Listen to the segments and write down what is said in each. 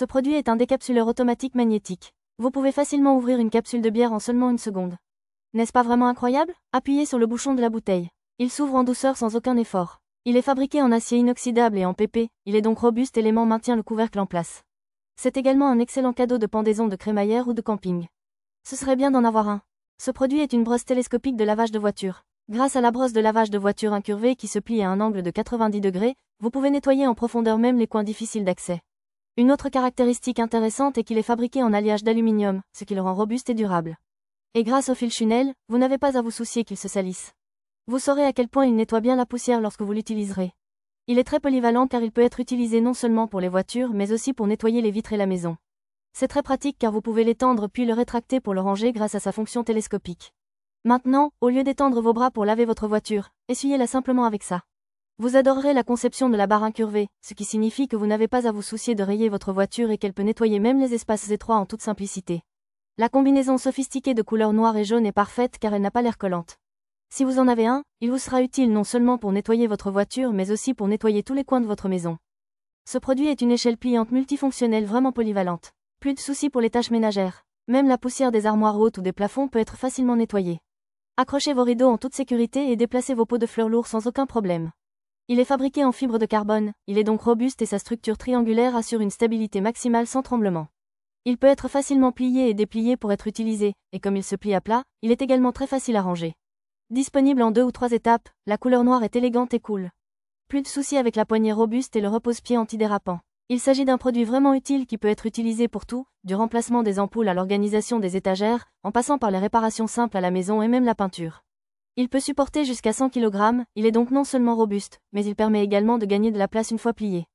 Ce produit est un décapsuleur automatique magnétique. Vous pouvez facilement ouvrir une capsule de bière en seulement une seconde. N'est-ce pas vraiment incroyable? Appuyez sur le bouchon de la bouteille. Il s'ouvre en douceur sans aucun effort. Il est fabriqué en acier inoxydable et en PP, il est donc robuste et l'aimant maintient le couvercle en place. C'est également un excellent cadeau de pendaison de crémaillère ou de camping. Ce serait bien d'en avoir un. Ce produit est une brosse télescopique de lavage de voiture. Grâce à la brosse de lavage de voiture incurvée qui se plie à un angle de 90 degrés, vous pouvez nettoyer en profondeur même les coins difficiles d'accès. Une autre caractéristique intéressante est qu'il est fabriqué en alliage d'aluminium, ce qui le rend robuste et durable. Et grâce au fil Chunel, vous n'avez pas à vous soucier qu'il se salisse. Vous saurez à quel point il nettoie bien la poussière lorsque vous l'utiliserez. Il est très polyvalent car il peut être utilisé non seulement pour les voitures mais aussi pour nettoyer les vitres et la maison. C'est très pratique car vous pouvez l'étendre puis le rétracter pour le ranger grâce à sa fonction télescopique. Maintenant, au lieu d'étendre vos bras pour laver votre voiture, essuyez-la simplement avec ça. Vous adorerez la conception de la barre incurvée, ce qui signifie que vous n'avez pas à vous soucier de rayer votre voiture et qu'elle peut nettoyer même les espaces étroits en toute simplicité. La combinaison sophistiquée de couleurs noire et jaune est parfaite car elle n'a pas l'air collante. Si vous en avez un, il vous sera utile non seulement pour nettoyer votre voiture mais aussi pour nettoyer tous les coins de votre maison. Ce produit est une échelle pliante multifonctionnelle vraiment polyvalente. Plus de soucis pour les tâches ménagères. Même la poussière des armoires hautes ou des plafonds peut être facilement nettoyée. Accrochez vos rideaux en toute sécurité et déplacez vos pots de fleurs lourds sans aucun problème. Il est fabriqué en fibre de carbone, il est donc robuste et sa structure triangulaire assure une stabilité maximale sans tremblement. Il peut être facilement plié et déplié pour être utilisé, et comme il se plie à plat, il est également très facile à ranger. Disponible en 2 ou 3 étapes, la couleur noire est élégante et cool. Plus de soucis avec la poignée robuste et le repose-pied antidérapant. Il s'agit d'un produit vraiment utile qui peut être utilisé pour tout, du remplacement des ampoules à l'organisation des étagères, en passant par les réparations simples à la maison et même la peinture. Il peut supporter jusqu'à 100 kg, il est donc non seulement robuste, mais il permet également de gagner de la place une fois plié.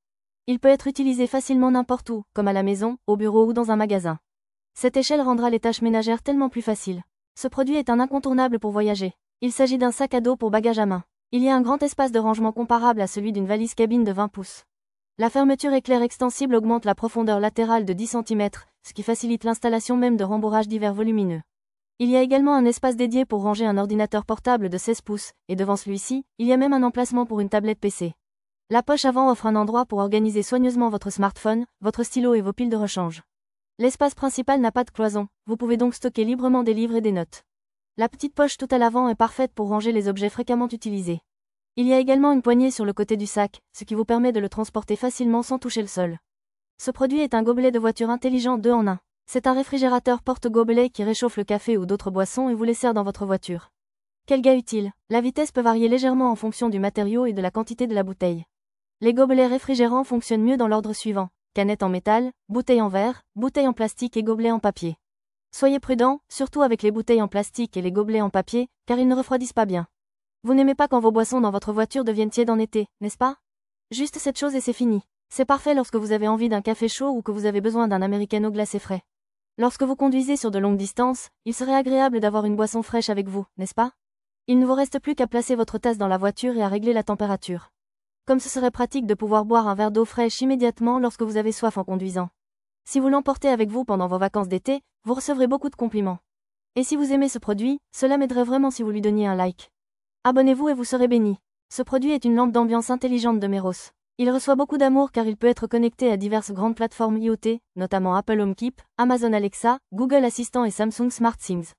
Il peut être utilisé facilement n'importe où, comme à la maison, au bureau ou dans un magasin. Cette échelle rendra les tâches ménagères tellement plus faciles. Ce produit est un incontournable pour voyager. Il s'agit d'un sac à dos pour bagages à main. Il y a un grand espace de rangement comparable à celui d'une valise cabine de 20 pouces. La fermeture éclair extensible augmente la profondeur latérale de 10 cm, ce qui facilite l'installation même de rembourrages divers volumineux. Il y a également un espace dédié pour ranger un ordinateur portable de 16 pouces, et devant celui-ci, il y a même un emplacement pour une tablette PC. La poche avant offre un endroit pour organiser soigneusement votre smartphone, votre stylo et vos piles de rechange. L'espace principal n'a pas de cloison, vous pouvez donc stocker librement des livres et des notes. La petite poche tout à l'avant est parfaite pour ranger les objets fréquemment utilisés. Il y a également une poignée sur le côté du sac, ce qui vous permet de le transporter facilement sans toucher le sol. Ce produit est un gobelet de voiture intelligent 2 en 1. C'est un réfrigérateur porte-gobelet qui réchauffe le café ou d'autres boissons et vous les sert dans votre voiture. Quel gars utile! La vitesse peut varier légèrement en fonction du matériau et de la quantité de la bouteille. Les gobelets réfrigérants fonctionnent mieux dans l'ordre suivant: canette en métal, bouteille en verre, bouteille en plastique et gobelet en papier. Soyez prudent, surtout avec les bouteilles en plastique et les gobelets en papier, car ils ne refroidissent pas bien. Vous n'aimez pas quand vos boissons dans votre voiture deviennent tièdes en été, n'est-ce pas? Juste cette chose et c'est fini. C'est parfait lorsque vous avez envie d'un café chaud ou que vous avez besoin d'un americano glacé frais. Lorsque vous conduisez sur de longues distances, il serait agréable d'avoir une boisson fraîche avec vous, n'est-ce pas? Il ne vous reste plus qu'à placer votre tasse dans la voiture et à régler la température. Comme ce serait pratique de pouvoir boire un verre d'eau fraîche immédiatement lorsque vous avez soif en conduisant. Si vous l'emportez avec vous pendant vos vacances d'été, vous recevrez beaucoup de compliments. Et si vous aimez ce produit, cela m'aiderait vraiment si vous lui donniez un like. Abonnez-vous et vous serez béni. Ce produit est une lampe d'ambiance intelligente de Meros. Il reçoit beaucoup d'amour car il peut être connecté à diverses grandes plateformes IoT, notamment Apple HomeKit, Amazon Alexa, Google Assistant et Samsung SmartThings.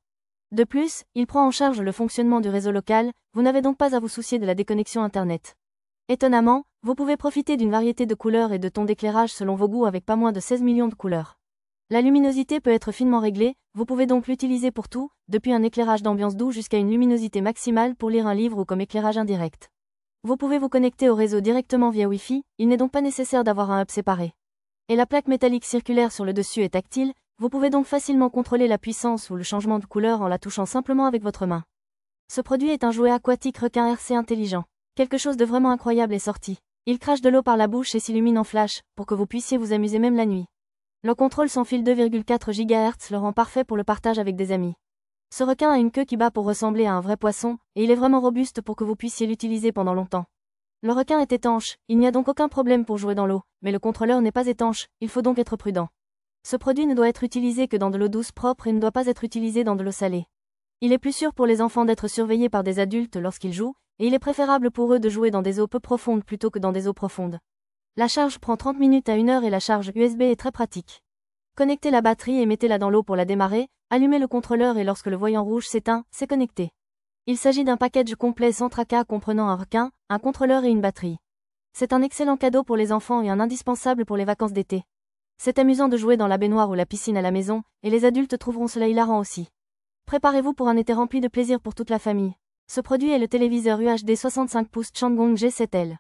De plus, il prend en charge le fonctionnement du réseau local, vous n'avez donc pas à vous soucier de la déconnexion Internet. Étonnamment, vous pouvez profiter d'une variété de couleurs et de tons d'éclairage selon vos goûts avec pas moins de 16 millions de couleurs. La luminosité peut être finement réglée, vous pouvez donc l'utiliser pour tout, depuis un éclairage d'ambiance doux jusqu'à une luminosité maximale pour lire un livre ou comme éclairage indirect. Vous pouvez vous connecter au réseau directement via Wi-Fi, il n'est donc pas nécessaire d'avoir un hub séparé. Et la plaque métallique circulaire sur le dessus est tactile, vous pouvez donc facilement contrôler la puissance ou le changement de couleur en la touchant simplement avec votre main. Ce produit est un jouet aquatique requin RC intelligent. Quelque chose de vraiment incroyable est sorti. Il crache de l'eau par la bouche et s'illumine en flash, pour que vous puissiez vous amuser même la nuit. Le contrôle sans fil 2,4 GHz le rend parfait pour le partage avec des amis. Ce requin a une queue qui bat pour ressembler à un vrai poisson, et il est vraiment robuste pour que vous puissiez l'utiliser pendant longtemps. Le requin est étanche, il n'y a donc aucun problème pour jouer dans l'eau, mais le contrôleur n'est pas étanche, il faut donc être prudent. Ce produit ne doit être utilisé que dans de l'eau douce propre et ne doit pas être utilisé dans de l'eau salée. Il est plus sûr pour les enfants d'être surveillés par des adultes lorsqu'ils jouent, et il est préférable pour eux de jouer dans des eaux peu profondes plutôt que dans des eaux profondes. La charge prend 30 minutes à 1 heure et la charge USB est très pratique. Connectez la batterie et mettez-la dans l'eau pour la démarrer, allumez le contrôleur et lorsque le voyant rouge s'éteint, c'est connecté. Il s'agit d'un package complet sans tracas comprenant un requin, un contrôleur et une batterie. C'est un excellent cadeau pour les enfants et un indispensable pour les vacances d'été. C'est amusant de jouer dans la baignoire ou la piscine à la maison, et les adultes trouveront cela hilarant aussi. Préparez-vous pour un été rempli de plaisir pour toute la famille. Ce produit est le téléviseur UHD 65 pouces Changgong G7L.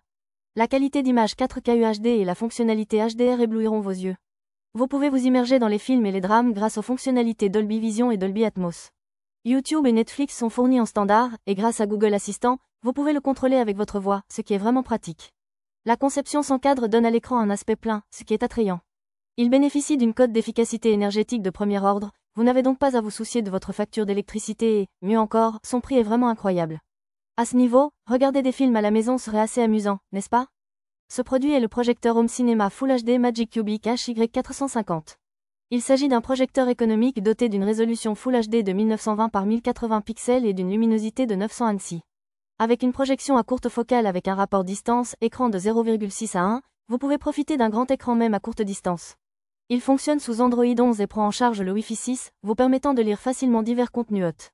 La qualité d'image 4K UHD et la fonctionnalité HDR éblouiront vos yeux. Vous pouvez vous immerger dans les films et les drames grâce aux fonctionnalités Dolby Vision et Dolby Atmos. YouTube et Netflix sont fournis en standard, et grâce à Google Assistant, vous pouvez le contrôler avec votre voix, ce qui est vraiment pratique. La conception sans cadre donne à l'écran un aspect plein, ce qui est attrayant. Il bénéficie d'une cote d'efficacité énergétique de premier ordre, vous n'avez donc pas à vous soucier de votre facture d'électricité et, mieux encore, son prix est vraiment incroyable. À ce niveau, regarder des films à la maison serait assez amusant, n'est-ce pas? Ce produit est le projecteur Home Cinema Full HD Magic Cubic HY450. Il s'agit d'un projecteur économique doté d'une résolution Full HD de 1920 par 1080 pixels et d'une luminosité de 900 ANSI. Avec une projection à courte focale avec un rapport distance-écran de 0,6 à 1, vous pouvez profiter d'un grand écran même à courte distance. Il fonctionne sous Android 11 et prend en charge le Wi-Fi 6, vous permettant de lire facilement divers contenus hot.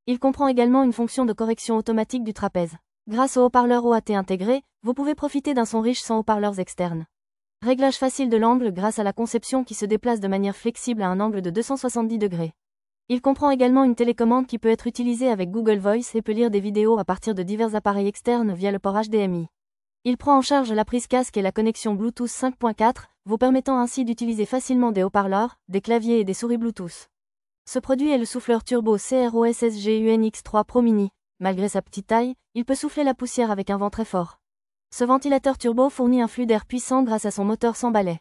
Il comprend également une fonction de correction automatique du trapèze. Grâce au haut-parleur OAT intégré, vous pouvez profiter d'un son riche sans haut-parleurs externes. Réglage facile de l'angle grâce à la conception qui se déplace de manière flexible à un angle de 270 degrés. Il comprend également une télécommande qui peut être utilisée avec Google Voice et peut lire des vidéos à partir de divers appareils externes via le port HDMI. Il prend en charge la prise casque et la connexion Bluetooth 5.4, vous permettant ainsi d'utiliser facilement des haut-parleurs, des claviers et des souris Bluetooth. Ce produit est le souffleur turbo CROSSG UNX3 Pro Mini. Malgré sa petite taille, il peut souffler la poussière avec un vent très fort. Ce ventilateur turbo fournit un flux d'air puissant grâce à son moteur sans balai.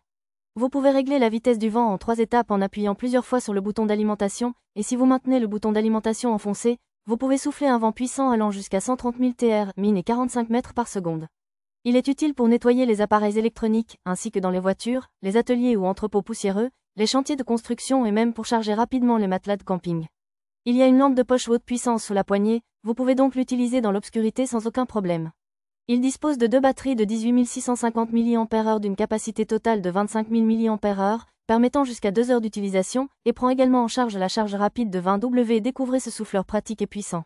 Vous pouvez régler la vitesse du vent en 3 étapes en appuyant plusieurs fois sur le bouton d'alimentation, et si vous maintenez le bouton d'alimentation enfoncé, vous pouvez souffler un vent puissant allant jusqu'à 130 000 TR-min et 45 mètres par seconde. Il est utile pour nettoyer les appareils électroniques, ainsi que dans les voitures, les ateliers ou entrepôts poussiéreux, les chantiers de construction et même pour charger rapidement les matelas de camping. Il y a une lampe de poche haute puissance sous la poignée, vous pouvez donc l'utiliser dans l'obscurité sans aucun problème. Il dispose de 2 batteries de 18 650 mAh d'une capacité totale de 25 000 mAh, permettant jusqu'à 2 heures d'utilisation, et prend également en charge la charge rapide de 20 W. Découvrez ce souffleur pratique et puissant.